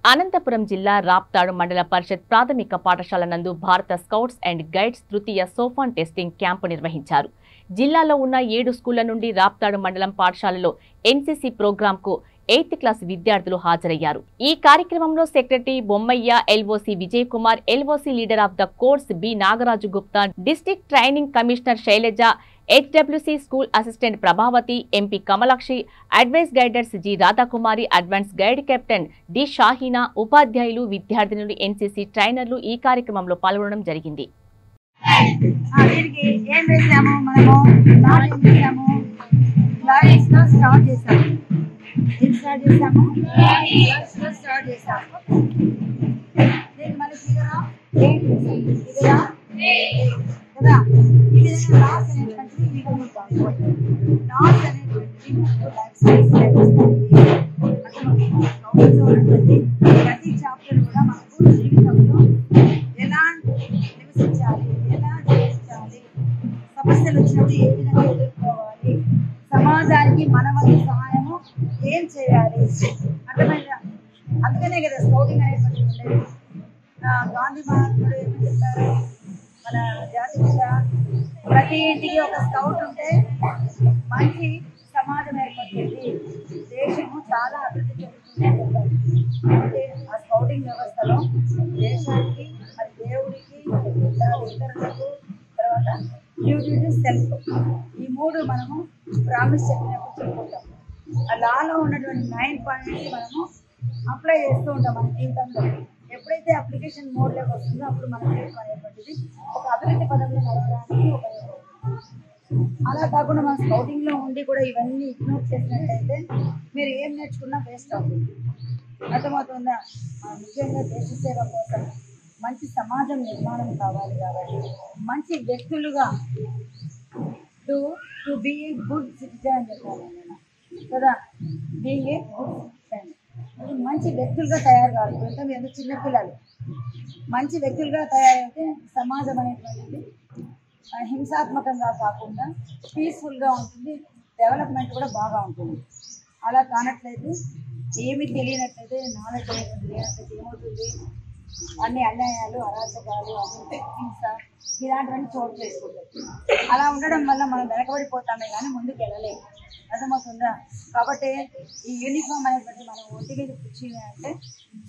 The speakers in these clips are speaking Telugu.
అనంతపురం జిల్లా రాప్తాడు మండల పరిషత్ ప్రాథమిక పాఠశాల నందు భారత స్కౌట్స్ అండ్ గైడ్స్ తృతీయ సోఫాన్ టెస్టింగ్ క్యాంపు నిర్వహించారు. జిల్లాలో ఉన్న 7 స్కూళ్ల నుండి రాప్తాడు మండలం పాఠశాలలో ఎన్సీసీ ప్రోగ్రాంకు 8th క్లాస్ విద్యార్థులు హాజరయ్యారు. ఈ కార్యక్రమంలో secretary Bommayya, LOC Vijay Kumar, LOC leader of the course B Nagaraju Gupta, district training commissioner Shailaja, HWC school assistant Prabhavati, MP Kamalakshi, advice guiders G Radhakumari, advance guide captain D Shahina, ఉపాధ్యాయులు, విద్యార్థినులు, ఎన్సీసీ ట్రైనర్లు ఈ కార్యక్రమంలో పాల్గొనడం జరిగింది. ప్రతి చాప్టర్ కూడా మనకు జీవితంలో ఎలా నివసించాలి, ఎలా జీవించాలి, సమస్యలు వచ్చినప్పుడు ఏ విధంగా ఎదుర్కోవాలి, సమాజానికి మన వంతు సహాయము ఏం చేయాలి, అర్థమైందా? అందుకనే కదా స్కౌటింగ్ అనేటువంటి ఉండేది. గాంధీ మహాత్ముడు ఏమని చెప్పారు, మన జాతి మీద ప్రతి ఇంటికి ఒక స్కౌట్ ఉంటే మంచి సమాజం ఏర్పడుతుంది, దేశము చాలా అభివృద్ధి చెందుతుంది. అంటే ఆ స్కౌటింగ్ వ్యవస్థలో దేశానికి, మరి దేవుడికి, ఇతరులకు, తర్వాత డ్యూటీ టు సెల్ఫ్, ఈ 3 మనము ప్రామిస్ చెప్పినప్పుడు చెప్పుకుంటాం. ఆ లాలో ఉన్నటువంటి 9 పాయింట్స్ మనము అప్లై చేస్తూ ఉంటాం మన జీవితంలో. ఎప్పుడైతే అప్లికేషన్ మోడ్లోకి వస్తుందో అప్పుడు మన జీవితం అనేటువంటిది ఒక అభివృద్ధి పదంలో నడవడానికి ఉపయోగపడుతుంది. అలా కాకుండా మన స్కౌటింగ్లో ఉండి కూడా ఇవన్నీ ఇగ్నోర్ చేసినట్టయితే మీరు ఏం నేర్చుకున్నా వేస్ట్ అవుతుంది. అర్థమవుతుందా? ముఖ్యంగా దేశ సేవ కోసం మంచి సమాజం నిర్మాణం కావాలి కాబట్టి మంచి వ్యక్తులుగా to be a good citizen అని చెప్పాలి నేను కదా. బీయింగ్ ఏ గుడ్ సిటిజన్, మంచి వ్యక్తులుగా తయారు కావాలి. అంటే మీరు చిన్నపిల్లలు మంచి వ్యక్తులుగా తయారైతే సమాజం అనేటువంటిది హింసాత్మకంగా కాకుండా పీస్ఫుల్గా ఉంటుంది, డెవలప్మెంట్ కూడా బాగా ఉంటుంది. అలా కానట్లయితే, ఏమి తెలియనట్లయితే, నాలెడ్జ్ అనేటువంటి లేనట్లయితే ఏమవుతుంది, అన్ని అన్యాయాలు, అరాచకాలు, హింస ఇలాంటివన్నీ చోటు చేసుకుంటాయి. అలా ఉండడం వల్ల మనం వెనకబడిపోతామే కానీ ముందుకు వెళ్ళలేము. అర్థమవుతుందా? కాబట్టి ఈ యూనిఫామ్ అనేటువంటి మనం ఒంటికి కూర్చుని అంటే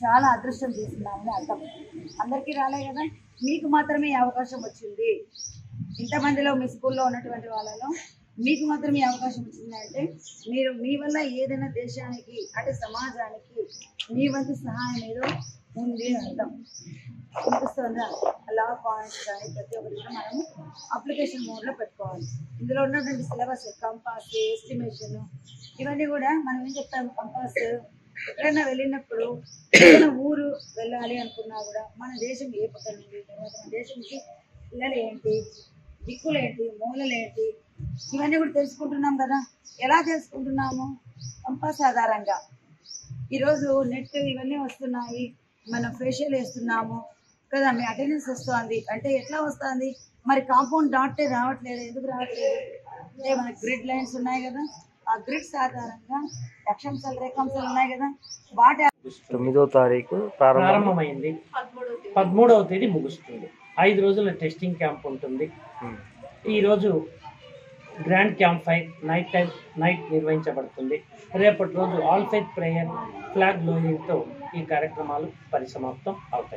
చాలా అదృష్టం చేస్తున్నామని అర్థం. అందరికీ రాలే కదా, మీకు మాత్రమే ఈ అవకాశం వచ్చింది. ఇంతమందిలో మీ స్కూల్లో ఉన్నటువంటి వాళ్ళలో మీకు మాత్రమే అవకాశం వచ్చిందంటే మీరు మీ వల్ల ఏదైనా దేశానికి అంటే సమాజానికి మీ వంతు సహాయం ఏదో ఉంది అర్థం. అనిపిస్తుందా? లా పాయింట్స్ కానీ ప్రతి ఒక్కటి కూడా మనము అప్లికేషన్ మోడ్లో పెట్టుకోవాలి. ఇందులో ఉన్నటువంటి సిలబస్, కంపాస్, ఎస్టిమేషన్, ఇవన్నీ కూడా మనం ఏం చెప్తాము, కంపాస్ ఎక్కడైనా వెళ్ళినప్పుడు ఏదైనా ఊరు వెళ్ళాలి అనుకున్నా కూడా మన దేశం ఏ పక్కన ఉంది, తర్వాత మన దేశంకి పిల్లలు ఏంటి, దిక్కులేంటి, మూలలేంటి, ఇవన్నీ కూడా తెలుసుకుంటున్నాం కదా. ఎలా తెలుసుకుంటున్నాము? కంపాస్ ఆధారంగా. ఈరోజు నెట్ ఇవన్నీ వస్తున్నాయి, మనం ఫేషియల్ వేస్తున్నాము కదా, మీ అటెండెన్స్ వస్తుంది అంటే ఎట్లా వస్తుంది మరి? కాంపౌండ్ డాటే రావట్లేదు. ఎందుకు రావట్లేదు అంటే మనకి గ్రిడ్ లైన్స్ ఉన్నాయి కదా, ఆ గ్రిడ్స్ ఆధారంగా అక్షాంశాలు, రేఖాంశాలు ఉన్నాయి కదా, వాటి 9వ తారీఖు ప్రారంభమైంది, 13వ తేదీ ముగుస్తుంది. 5 రోజుల టెస్టింగ్ క్యాంప్ ఉంటుంది. ఈరోజు గ్రాండ్ క్యాంప్ ఫైర్ నైట్ నిర్వహించబడుతుంది. రేపటి రోజు ఆల్ ఫెయిత్ ప్రేయర్, ఫ్లాగ్ లోయింగ్తో ఈ కార్యక్రమాలు పరిసమాప్తం అవుతాయి.